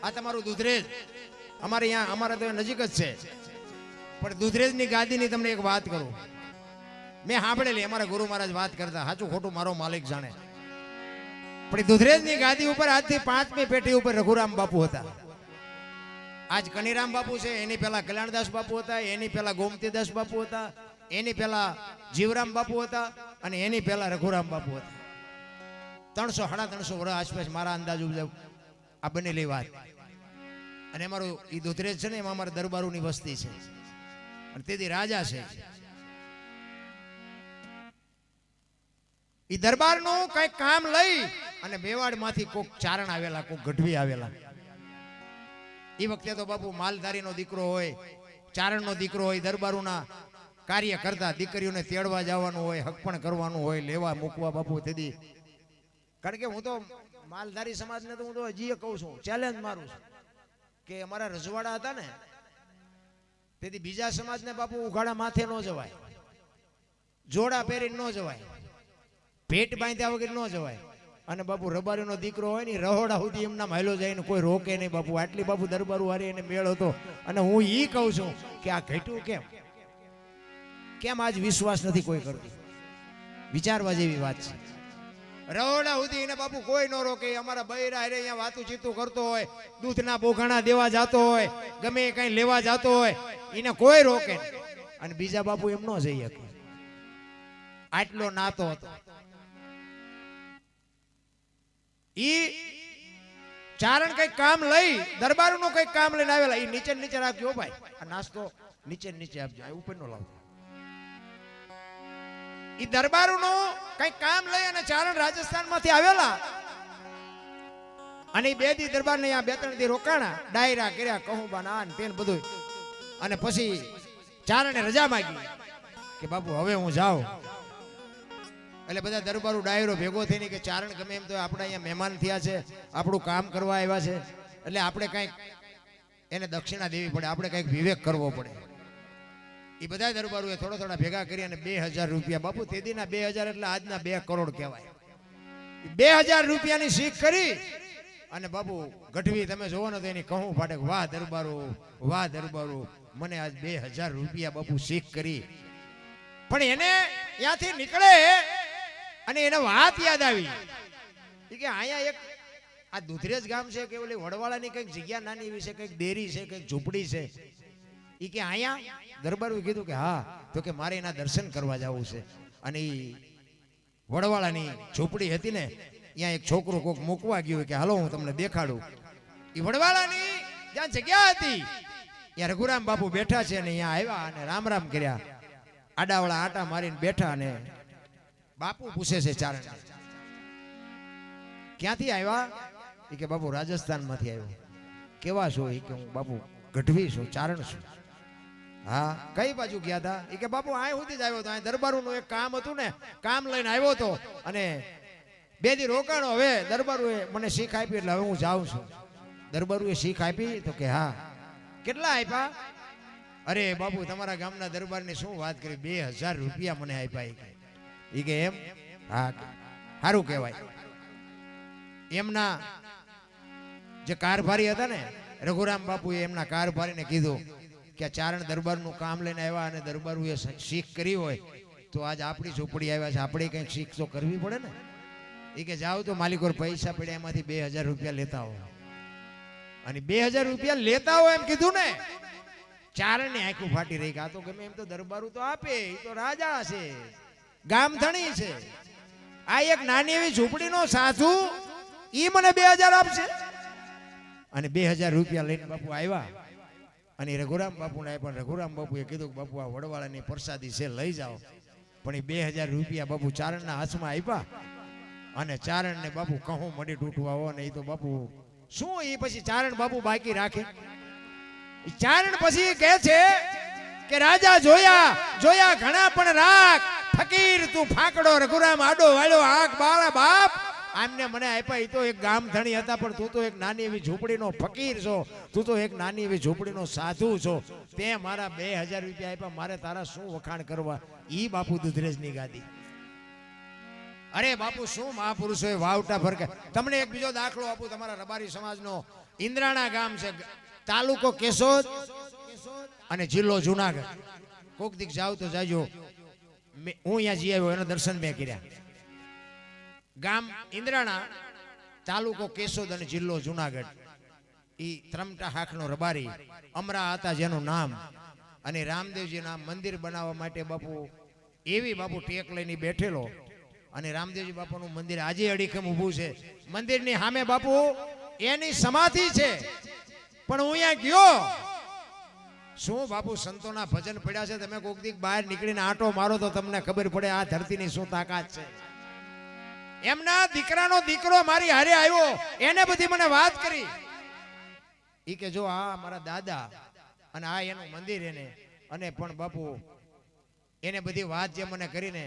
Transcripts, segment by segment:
આ તમારું દુધરેજ અમારે અહીંયા અમારા તો નજીક જ છે, પણ દુધરેજની ગાદીની તમને એક વાત કરું, મેં સાંભળેલી અમારા ગુરુ મહારાજ વાત કરતા, સાચું ખોટું મારો માલિક જાણે. પણ દુધરેજની ગાદી ઉપર આજથી 5મી પેઢી ઉપર રઘુરામ બાપુ હતા. આજ કનીરામ બાપુ છે, એની પહેલા કલ્યાણદાસ બાપુ હતા, એની પહેલા ગોમતીદાસ બાપુ હતા, એની પહેલા જીવરામ બાપુ હતા, અને એની પહેલા રઘુરામ બાપુ હતા. 300-350 વર્ષ આસપાસ મારા અંદાજ મુજબ આ બનેલી વાત. અને અમારું એ દુધરેજ છે ને, એમાં અમારા દરબારોની વસ્તી છે, અને તેથી રાજા છે. એ દરબારનું કઈક કામ લઈ અને મેવાડમાંથી કોક ચારણ આવેલા, કોક ગઢવી આવેલા. એ વખતે તો બાપુ માલધારીનો દીકરો હોય, ચારણનો દીકરો હોય, દરબારોના કાર્ય કરતા, દીકરીઓને તેડવા જવાનું હોય, હકપણ કરવાનું હોય, લેવા મૂકવા બાપુ તેથી. કારણ કે હું તો માલધારી સમાજને તો હું તો હજી કહું છું, ચેલેન્જ મારું છું કે અમારા રજવાડા હતા ને, તેથી બીજા સમાજને બાપુ ઉઘાડા માથે ન જવાય, જોડા પહેરીને ન જવાય, ભેટ બાંધ્યા વગર ન જવાય. અને બાપુ રબારીનો દીકરો હોય ને, રહોડા સુધી એમના માયલો જાય ને કોઈ રોકે નહીં બાપુ. આટલી બાપુ દરબારું હારી એને મેળ હતો. અને હું ઈ કહું છું કે આ ઘટ્યું કેમ, કેમ આજ વિશ્વાસ નથી કોઈ કરતું? વિચારવા જેવી વાત છે. રહોડા સુધી એને બાપુ કોઈ ન રોકે. અમારા બૈરા હારે અહીંયા વાતું ચીતું કરતો હોય, દૂધના બોઘાણા દેવા જતો હોય, ગમે કઈ લેવા જતો હોય, એને કોઈ રોકે નહીં. અને બીજા બાપુ એમ ન જઈ શકે. આટલો નાતો હતો. ઈ ચારણ કઈક કામ લઈ, દરબારનું કઈક કામ લઈને આવેલા. ઈ નીચે નીચે રાખજો ભાઈ, આ નાસ્તો નીચે નીચે આપજો, ઉપર નો લાવજો. ઈ દરબારનું કઈક કામ લઈ અને ચારણ રાજસ્થાન માંથી આવેલા. અને ઈ 2 દી દરબાર ને 2-3 દી રોકાણા, ડાયરા કર્યા, કહું બાના ને તેન બધું. અને પછી ચારણે રજા માંગી કે બાપુ હવે હું જાઉં. એટલે બધા દરબારો ડાયરો ભેગો થઈને કે ચારણ ગમે એમ તો આપણે અહીંયા મહેમાન થયા છે, આપણું કામ કરવા આવ્યા છે, એટલે આપણે કંઈક એને દક્ષિણા દેવી પડે, આપણે કંઈક વિવેક કરવો પડે. એ બધા દરબારોએ થોડા ભેગા કરી અને 2000 રૂપિયા, બાપુ તેદીના 2000 એટલે આજના 2 કરોડ કહેવાય. 2000 રૂપિયાની શીખ કરી અને બાપુ ગઢવી તમે જોવો ને તો એની કહું ફાટે, વાહ દરબારો, વાહ દરબારો, મને આજ 2000 રૂપિયા બાપુ શીખ કરી. પણ એને ત્યાંથી નીકળે અને એને વાત યાદ આવી કે અહીંયા એક આ દુધરેજ ગામ છે કે ઓલી વડવાળાની કંઈક જગ્યા નાની એવી છે, કંઈક ડેરી છે, કંઈક ઝૂંપડી છે. એ કે અહીંયા દરબારોએ કીધું કે હા, તો કે મારે એના દર્શન કરવા જવું છે. અને એ વડવાળાની ઝૂંપડી હતી ને, ત્યાં એક છોકરો કોક મૂકવા ગયો કે હાલો હું તમને દેખાડું. એ વડવાળાની જ્યાં જગ્યા હતી ત્યાં રઘુરામ બાપુ બેઠા છે અને અહીંયા આવ્યા અને રામ રામ કર્યા. આડાવાળા આટા મારીને બેઠા અને બાપુ પૂછે છે ચારણ, ક્યાંથી આવ્યા? એ કે બાપુ રાજસ્થાન માંથી આવ્યો. કેવા છો? એ કે હું બાપુ ગઢવી છું, ચારણ છું. હા, કઈ બાજુ ગયા હતા? એ કે બાપુ અહીં સુધી જ આવ્યો હતો, અહીં દરબારોનું એક કામ હતું ને, કામ લઈને આવ્યો હતો અને 2 દી રોકાણો. હવે દરબારોએ મને શીખ આપી એટલે હવે હું જાઉં છું. દરબારોએ શીખ આપી? તો કે હા. કેટલા આપ્યા? અરે બાપુ તમારા ગામના દરબારની શું વાત કરી, 2000 રૂપિયા મને આપ્યા. એ કે એમ? હા, સારું કહેવાય. એમના જે કારભારી હતા ને રઘુરામ બાપુએ એમના કારભારીને કીધું કે ચારણ દરબારનું કામ લઈને આવ્યા અને દરબારોએ શીખ કરી હોય તો આજ આપણી ઝૂંપડી આવ્યા છે, આપણે કંઈક શીખ તો કરવી પડે ને. એ કે જાઓ તો માલિકો પૈસા પડ્યા એમાંથી 2000 રૂપિયા લેતા હો. અને 2000 રૂપિયા લેતા હો એમ કીધું ને, ચારણની આંખું ફાટી રહી. આ તો ગમે એમ તો દરબારું તો આપે, એ તો રાજા છે, ગામધણી છે. આ એક નાની એવી ઝૂંપડીનો સાધુ ઈ મને 2000 આપશે? અને 2000 રૂપિયા લઈને બાપુ આવ્યા અને રઘુરામ બાપુને આપ્યા. રઘુરામ બાપુએ કીધું કે બાપુ આ વડવાળાની પ્રસાદી છે, લઈ જાઓ. પણ એ 2000 રૂપિયા બાપુ ચારણના હાથમાં આપ્યા અને ચારણને બાપુ કહું મડી તૂટવા હો ને. એ તો બાપુ શું, એ પછી ચારણ બાપુ બાકી રાખે? ચારણ પછી કહે છે કે રાજા જોયા જોયા ઘણા પણ રાખ, ફકીર તું ફાકડો. રઘુરામ આડો વાળો આંખ બાળા બાપ આમને મને આપ્યા. એ તો એક ગામ ધણી હતા, પણ તું તો એક નાની એવી ઝૂંપડીનો ફકીર છો, તું તો એક નાની એવી ઝૂંપડીનો સાધુ છો. તે મારા 2000 રૂપિયા આપ્યા, મારે તારા શું વખાણ કરવા? ઈ બાપુ દુધરેજની ગાદી. અરે બાપુ શું મહાપુરુષોએ વાવટા ફરકે. તમને એક બીજો દાખલો આપું તમારા રબારી સમાજનો. ઇન્દ્રાણા ગામ છે, તાલુકો કેશોદ અને જિલ્લો જુનાગઢ. કોક દીક જાવ તો જાજો. હું અહીંયા જઈ આવ્યો, એના દર્શન મેં કર્યા. ગામ ઇન્દ્રાણા, તાલુકો કેશોદ અને જિલ્લો જુનાગઢ. ઈ ત્રમટા હાકનો રબારી અમરા હતા જેનું નામ. અને રામદેવજીના મંદિર બનાવવા માટે બાપુ એવી બાપુ ટેક લઈને બેઠેલો. અને રામદેવજી બાપાનું મંદિર આજે અડીખમ ઊભું છે. મંદિરની સામે બાપુ એની સમાધિ છે. પણ હું અહીંયા ગયો, શું બાપુ સંતોના ભજન પડ્યા છે. તમે કોક દીક બહાર નીકળીને આંટો મારો તો તમને ખબર પડે આ ધરતીની શું તાકાત છે. એમના દીકરાનો દીકરો મારી હારે આવ્યો, એને બધી મને વાત કરી. ઈ કે જો આ મારા દાદા અને આ એનું મંદિર એને, અને પણ બાપુ એને બધી વાત જે મને કરીને,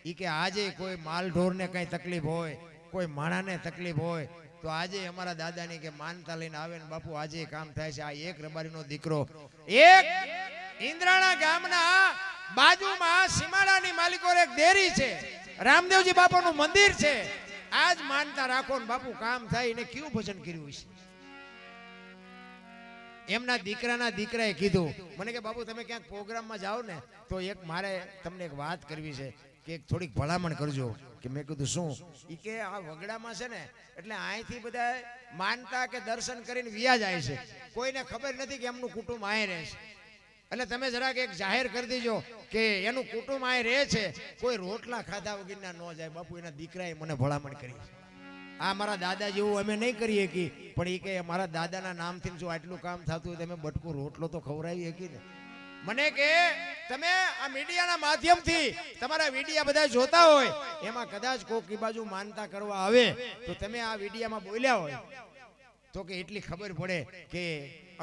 ઈ કે આજે કોઈ માલ ઢોરને કઈ તકલીફ હોય, કોઈ માણાને તકલીફ હોય તો આજે અમારા દાદાની કે માનતા લઈને આવે ને બાપુ આજે કામ થાય છે. આ એક રબારીનો દીકરો, એક ઇન્દ્રાણા ગામના બાજુમાં સીમાડાની માલિકો એક ડેરી છે, રામદેવજી બાપાનું મંદિર છે. આજ માનતા રાખો ને બાપુ કામ થાય. એને કેવું ભજન કર્યું છે. એમના દીકરાના દીકરાએ કીધું મને કે બાપુ તમે ક્યાંક પ્રોગ્રામમાં જાઓ ને તો એક મારે તમને એક વાત કરવી છે કે એક થોડીક ભલામણ કરજો. કે મેં કીધું શું? ઈ કે આ વગડામાં છે ને એટલે અહીંથી બધા માનતા કે દર્શન કરીને વિયા જાય છે, કોઈને ખબર નથી કે એમનું કુટુંબ અહીં રહે છે. એટલે તમે જરાક એક જાહેર કરી દેજો કે એનું કુટુંબ અહીં રહે છે, કોઈ રોટલા ખાધા વગરના ન જાય. બાપુ એના દીકરાએ મને ભલામણ કરી. આ મારા દાદા જેવું અમે નહીં કરી શકી, પણ એ કે મારા દાદાના નામથી જો આટલું કામ થતું હોય તમે બટકો રોટલો તો ખવડાવી શકી ને. મને કે તમે આ મીડિયાના માધ્યમથી તમારા વિડીયા બધા જોતા હોય, એમાં કદાચ કોઈક બાજુ માનતા કરવા આવે તો તમે આ વિડીયામાં બોલ્યા હોય તો કે એટલી ખબર પડે કે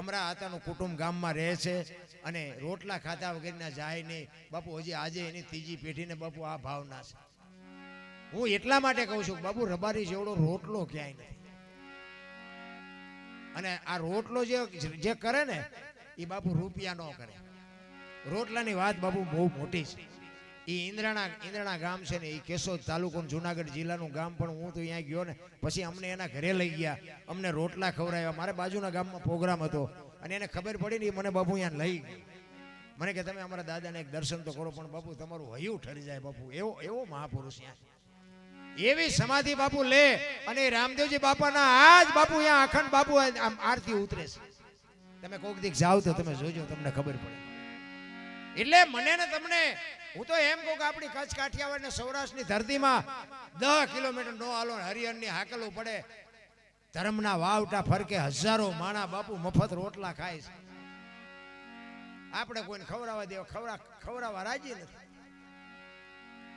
અમરા આતાનું કુટુંબ ગામમાં રહે છે અને રોટલા ખાતા વગરના જાય નહીં. બાપુ હજી આજે એની ત્રીજી પેઢીને બાપુ આ ભાવના છે. હું એટલા માટે કહું છું બાપુ રબારી જેવડો રોટલો ક્યાંય નથી. અને આ રોટલો જે કરે ને એ બાપુ રૂપિયા નો કરે. રોટલાની વાત બાપુ બહુ મોટી છે. એ ઇન્દ્રાણા ગામ છે ને, એ કેશોદ તાલુકો જુનાગઢ જિલ્લાનું ગામ. પણ હું તો અહીંયા ગયો ને પછી અમને એના ઘરે લઈ ગયા, અમને રોટલા ખવડાવ્યા. મારે બાજુના ગામમાં પ્રોગ્રામ હતો અને એને ખબર પડી ને મને બાપુ અહીંયા લઈ ગયો. મને કે તમે અમારા દાદાને એક દર્શન તો કરો. પણ બાપુ તમારું હૈયું ઠરી જાય બાપુ, એવો મહાપુરુષ ત્યાં એવી સમાધિ બાપુ લે. અને રામદેવજી બાપાના આજ બાપુ અહીંયા અખંડ બાપુ આરતી ઉતરે છે. તમે કોક દીક જાવ તો તમે જોજો, તમને ખબર પડે. એટલે મને ને તમને હું તો એમ કહું કે આપણી કચ્છ કાઠિયાવાડ ને સૌરાષ્ટ્રની ધરતીમાં 10 કિલોમીટર નો હાલો હરિહરની હાકલવું પડે. ધર્મના વાવટા ફરકે હજારો માણા બાપુ મફત રોટલા ખાય છે. આપણે કોઈને ખવડાવવા દેવા ખવડાવવા રાજી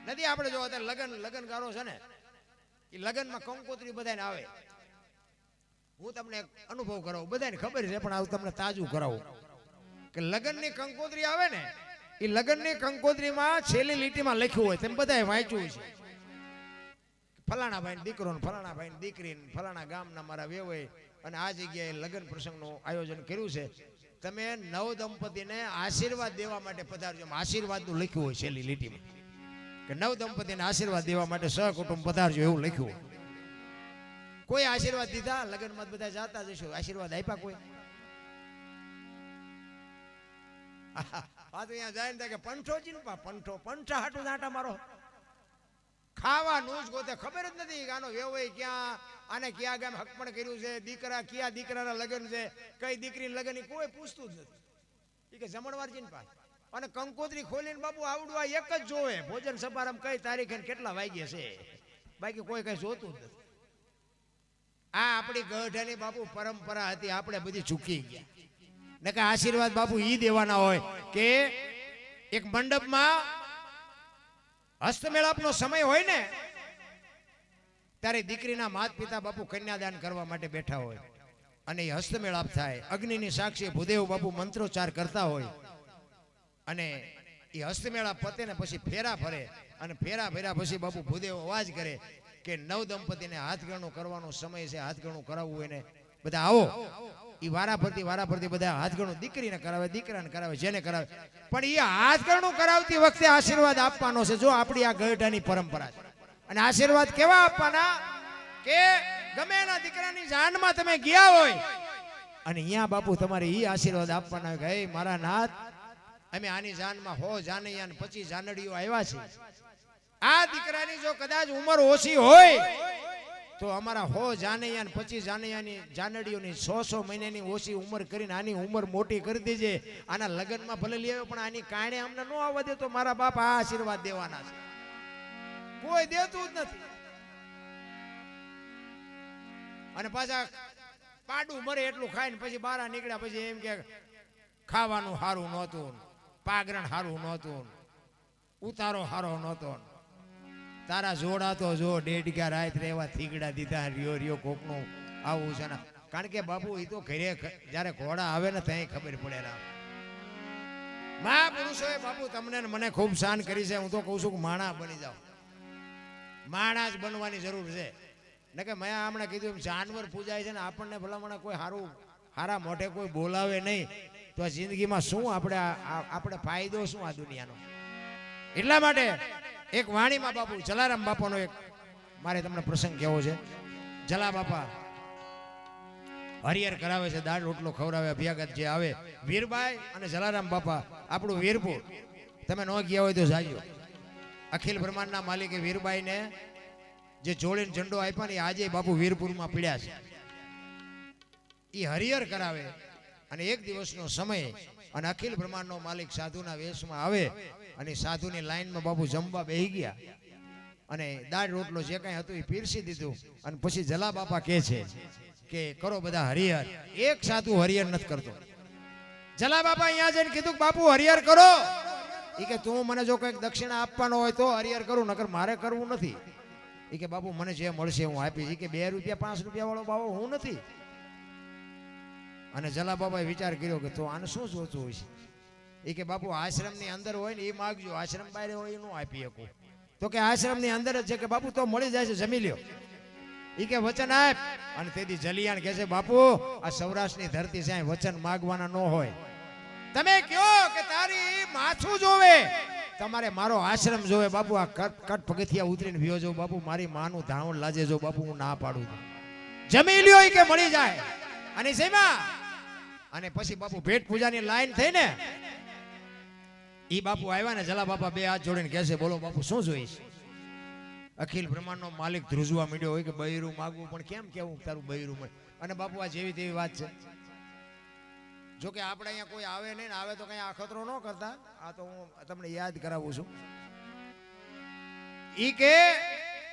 નથી. આપણે જો અત્યારે લગનગારો છે ને, એ લગનમાં કંકોત્રી બધાને આવે. હું તમને અનુભવ કરાવું, બધાને ખબર છે પણ આવું તમને તાજું કરાવું કે લગનની કંકોત્રી આવે ને, એ લગનની કંકોત્રીમાં છેલ્લી લીટીમાં લખ્યું હોય, તેમ બધાએ વાંચ્યું છે. ફલાણા ભાઈ દીકરો ને ફલાણા ભાઈ દીકરી ને ફલાણા ગામના મારા વેવાય અને આ જગ્યાએ લગ્ન પ્રસંગનું આયોજન કર્યું છે. તમે નવ દંપતીને આશીર્વાદ દેવા માટે પધારજો. આશીર્વાદનું લખ્યું હોય છેલ્લી લીટીમાં કે નવ દંપતીને આશીર્વાદ દેવા માટે સહકુટુંબ પધારજો, એવું લખ્યું હોય. કોઈ આશીર્વાદ દીધા? લગ્નમાં બધા જાતા જશો, આશીર્વાદ આપ્યા કોઈ? આ તો અહીંયા જાય ને કે પંઠોજી નું પંઠા હાટું જાટા મારો ખાવાનું જ ગોતે. ખબર જ નથી કે આનો વેવાય ક્યાં, આને ક્યાં ગામ હકપણ કર્યું છે, દીકરા ક્યાં દીકરાના લગ્ન છે, કઈ દીકરીના લગ્ન, કોઈ પૂછતું જ નથી. એ કે જમણવારજી ને પાસે અને કંકોત્રી ખોલીને બાપુ આવડવા એક જ જોવે, ભોજન સમારંભ કઈ તારીખે કેટલા વાગ્યે છે, બાકી કોઈ કઈ જોતું જ નથી. આ આપણી ગઢની બાપુ પરંપરા હતી, આપણે બધી ચૂકી ગયા. ને કે આશીર્વાદ બાપુ ઈ દેવાના હોય કે એક મંડપમાં હસ્તમેળાપનો સમય હોય ને ત્યારે દીકરીના માતા પિતા બાપુ કન્યાદાન કરવા માટે બેઠા હોય અને એ હસ્તમેળાપ થાય. અગ્નિની સાક્ષી ભૂદેવ બાપુ મંત્રોચ્ચાર કરતા હોય અને એ હસ્તમેળાપ પતે ને પછી ફેરા ફરે અને ફેરા ફેરા પછી બાપુ ભૂદેવ અવાજ કરે કે નવ દંપતીને હાથગણું કરવાનો સમય છે, હાથગણું કરાવવું એને બધા આવો. એ વારાફરતી બધા હાથગણું દીકરીને કરાવે, દીકરાને કરાવે, જેને કરાવે. પણ એ હાથગણું કરાવતી વખતે આશીર્વાદ આપવાનો છે. જો આપણી આ ગઢાની પરંપરા છે. અને આશીર્વાદ કેવા આપવાના કે ગમે એના દીકરાની જાનમાં તમે ગયા હોય અને અહીંયા બાપુ તમારે ઈ આશીર્વાદ આપવાના હોય કે હે મારા નાથ, અમે આની જાનમાં 100 જાનૈયા ને 25 જાનડીઓ આવ્યા છે. આ દીકરાની જો કદાચ ઉંમર ઓછી હોય તો અમારા 100 જાનૈયા ને 25 જાનૈયાની જાનડીઓની 100 મહિનાની ઓછી ઉંમર કરીને આની ઉંમર મોટી કરી દેજે. આના લગ્નમાં ભલે લઈ આવ્યો પણ આની કારણે અમને ન આવવા દે. તો મારા બાપ આ આશીર્વાદ દેવાના છે. કોઈ દેતું જ નથી. અને પાછા પાડું મરે એટલું ખાઈને પછી બહાર નીકળ્યા પછી એમ કે ખાવાનું સારું નહોતું, પાગરણ સારું નહોતું, ઉતારો સારો નહોતો. તારા જોડા તો જો 1.5 રાત રેવા થીગડા દીધા. રિયો કોકનું આવું છે ને. કારણ કે બાપુ એ તો ઘરે જયારે ઘોડા આવે ને ત્યાં ખબર પડે. રામ મહાપુરુષોએ બાપુ તમને મને ખૂબ શાન કરી છે. હું તો કહું છું કે માણા બની જાઓ. માણા જ બનવાની જરૂર છે. ને કે મેં હમણાં કીધું એમ જાનવર પૂજાય છે ને આપણને ભલામણા કોઈ હારા મોઢે કોઈ બોલાવે નહીં તો આ જિંદગીમાં શું આપણે ફાયદો શું આ દુનિયાનો. એટલા માટે એક વાણીમાં બાપુ જલારામ બાપાનો એક મારે તમને પ્રસંગ કહેવો છે. જલા બાપા હરિહર કરાવે છે, દાળ રોટલો ખવડાવે. અભ્યાગત જે આવે વીરબાઈ અને જલારામ બાપા આપણું વીરપુર તમે ન ગયા હોય તો જાજો. અખિલ બ્રહ્માંડના માલિકે વીરબાઈને જે જોડીને ઝંડો આપ્યા ને આજે બાપુ વીરપુરમાં પીડ્યા છે. એ હરિહર કરાવે અને એક દિવસનો સમય અને અખિલ બ્રહ્માંડનો માલિક સાધુના વેશમાં આવે અને સાધુની લાઈનમાં બાપુ જમવા બેહી ગયા અને દાળ રોટલો જે કાંઈ હતું એ પીરસી દીધું. અને પછી જલા બાપા કહે છે કે કરો બધા હરિહર. એક સાધુ હરિહર નથી કરતો. જલા બાપા અહીંયા જઈને કીધું કે બાપુ હરિહર કરો. એ કે તું મને જો કંઈક દક્ષિણા આપવાનો હોય તો હરિહર કરું, નકર મારે કરવું નથી. એ કે બાપુ મને જે મળશે હું આપીશ. કે 2 રૂપિયા 5 રૂપિયા વાળો બાબો હું નથી. અને જલા બાબાએ વિચાર કર્યો કે તો આને શું જોતું હોય છે. એ કે બાપુ આશ્રમની અંદર હોય ને એ માગજો, આશ્રમ બહાર હોય એ ન આપી શકું. તો કે આશ્રમની અંદર જ છે. કે બાપુ તો મળી જાય છે, જમી લ્યો. એ કે વચન આપ. અને તેથી જલિયાણ કહે છે બાપુ આ સૌરાષ્ટ્રની ધરતી છે, વચન માગવાના ન હોય. તમે કહો કે તારી માથું જોવે, તમારે મારો આશ્રમ જોવે. બાપુ આ કટ પગથિયા ઉતરીને વિયો જો બાપુ, મારી માનું ધાવણ લાજે જો બાપુ, હું ના પાડું છું. જમી લ્યો કે મળી જાય. અને જેમાં અને પછી બાપુ ભેટ પૂજાની લાઈન થઈ ને ઈ બાપુ આવ્યા ને જલા બાપા 2 હાથ જોડીને કહે છે બોલો બાપુ શું જોઈશ. અખિલ બ્રહ્માંડનો માલિક ધ્રુજવા માંડ્યો હોય કે બૈરું માગવું પણ કેમ કેવું તારું બૈરું મળે. અને બાપુ આ જેવી તેવી વાત છે. જો કે આપણે અહીંયા કોઈ આવે નહીં ને આવે તો કઈ આખતરો ન કરતા. આ તો હું તમને યાદ કરાવું છું. ઈ કે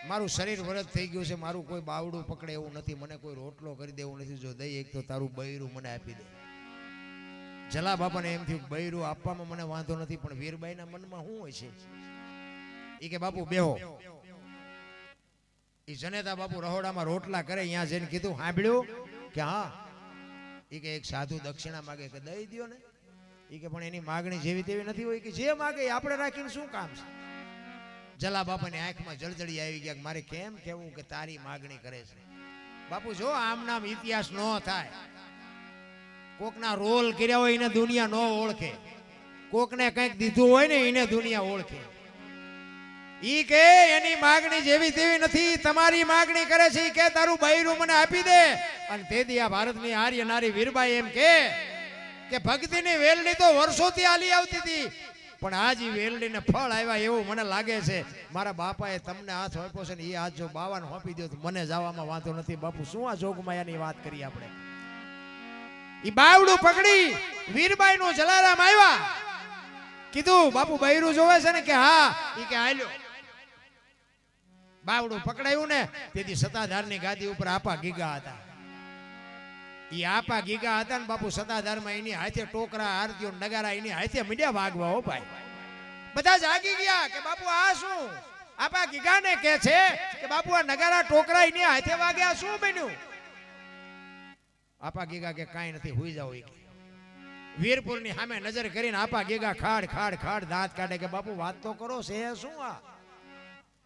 મારું શરીર વરદ થઈ ગયું છે, મારું કોઈ બાવડું પકડે એવું નથી, મને કોઈ રોટલો કરી દેવું નથી. જો દઈ એક તો તારું બૈરું મને આપી દે. જલા બાપાને એમ થયું બૈરું આપવામાં મને વાંધો નથી, પણ વીરબાઈના મનમાં શું હોય છે. ઈ કે બાપુ બેહો. ઈ જનેતા બાપુ રહોડામાં રોટલા કરે. અહીંયા જઈને કીધું સાંભળ્યું કે હા. ઈ કે એક સાધુ દક્ષિણા માગે કે દઈ દો ને. ઈ કે પણ એની માગણી જેવી તેવી નથી હોય. કે જે માગે આપણે રાખીને શું કામ છે. જલા બાપાની આંખમાં જળજળી આવી ગયા. મારે કેમ કેવું કે તારી માગણી કરે છે. બાપુ જો આમ નામ ઇતિહાસ ન થાય. કોકના રોલ કર્યા હોય એને દુનિયા ન ઓળખે, કોકને કંઈક દીધું હોય ને એને દુનિયા ઓળખે. ઈ કે એની માગણી જેવી તેવી નથી, તમારી માગણી કરે છે. કે તારું બૈરું મને આપી દે. અને તેથી આ ભારતની આર્ય નારી વીરબાઈ એમ કે ભક્તિની વેલડી તો વર્ષોથી આલી આવતી હતી, પણ આજ ઈ વેલડીને ફળ આવ્યા એવું મને લાગે છે. મારા બાપાએ તમને હાથ આપ્યો છે ને એ હાથ જો બાવાને સોંપી દો તો મને જવામાં વાંધો નથી. બાપુ શું આ જોગમાયાની વાત કરી આપણે. ઈ બાવડું પકડી વીરબાઈ નું જલારામ આવ્યા. કીધું બાપુ બૈરું જોવે છે ને. કે હા. ઈ કે હાલ્યો. બાવડું પકડાયું ને તેથી સત્તાધારની ગાદી ઉપર આપા ગીગા હતા. ઈ આપા ગીગા હતા ને બાપુ સત્તાધારમાં એની હાથે ટોકરા આરતીઓ નગારા એની હાથે મીડિયા વાગવા. હો ભાઈ બધા જાગી ગયા કે બાપુ આ શું. આપા ગીગાને કહે છે કે બાપુ આ નગારા ટોકરા એની હાથે વાગ્યા, શું બન્યું. આપા ગીગા કે કાંઈ નથી, હુઈ જાવ. વીરપુરની સામે નજર કરીને આપા ગીગા ખાડ ખાડ ખાડ દાંત કાઢે કે બાપુ વાત તો કરો છે શું આ.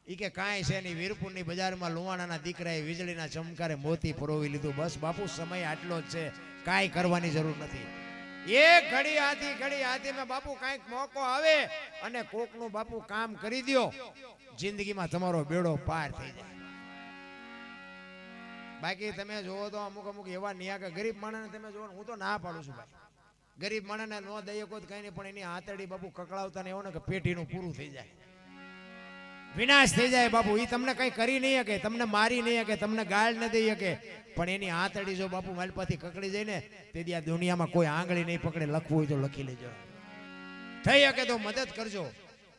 ઈ કે કાંઈ છે નહીં. વીરપુરની બજારમાં લુવાણાના દીકરાએ વીજળીના ચમકારે મોતી પરોવી લીધું. બસ બાપુ સમય આટલો જ છે, કાંઈ કરવાની જરૂર નથી. એક ઘડી હાથી માં બાપુ કાંઈક મોકો આવે અને કોકનું બાપુ કામ કરી દ્યો, જિંદગીમાં તમારો બેડો પાર થઈ જાય. બાકી તમે જોવો તો અમુક અમુક એવા નિયા કે ગરીબ માણસને તમે જોવો હું તો ના પાડું છું ભાઈ ગરીબ માણસને નો દઈએ કોઈ કઈ નહીં પણ એની આંતરડી બાપુ કકડાવતા ને એવું ને કે પેટીનું પૂરું થઈ જાય વિનાશ થઈ જાય બાપુ એ તમને કઈ કરી નહીં શકે તમને મારી નહીં શકે તમને ગાળ ન દઈ શકે પણ એની આંતરડી જો બાપુ માલપાથી કકડી જાય ને તેથી આ દુનિયામાં કોઈ આંગળી નહીં પકડે લખવું હોય તો લખી લેજો થઈ શકે તો મદદ કરજો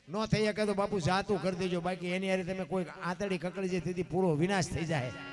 ન થઈ શકે તો બાપુ જાતું કરી દેજો બાકી એની હારે તમે કોઈ આંતરડી કકડી જાય તેથી પૂરો વિનાશ થઈ જાય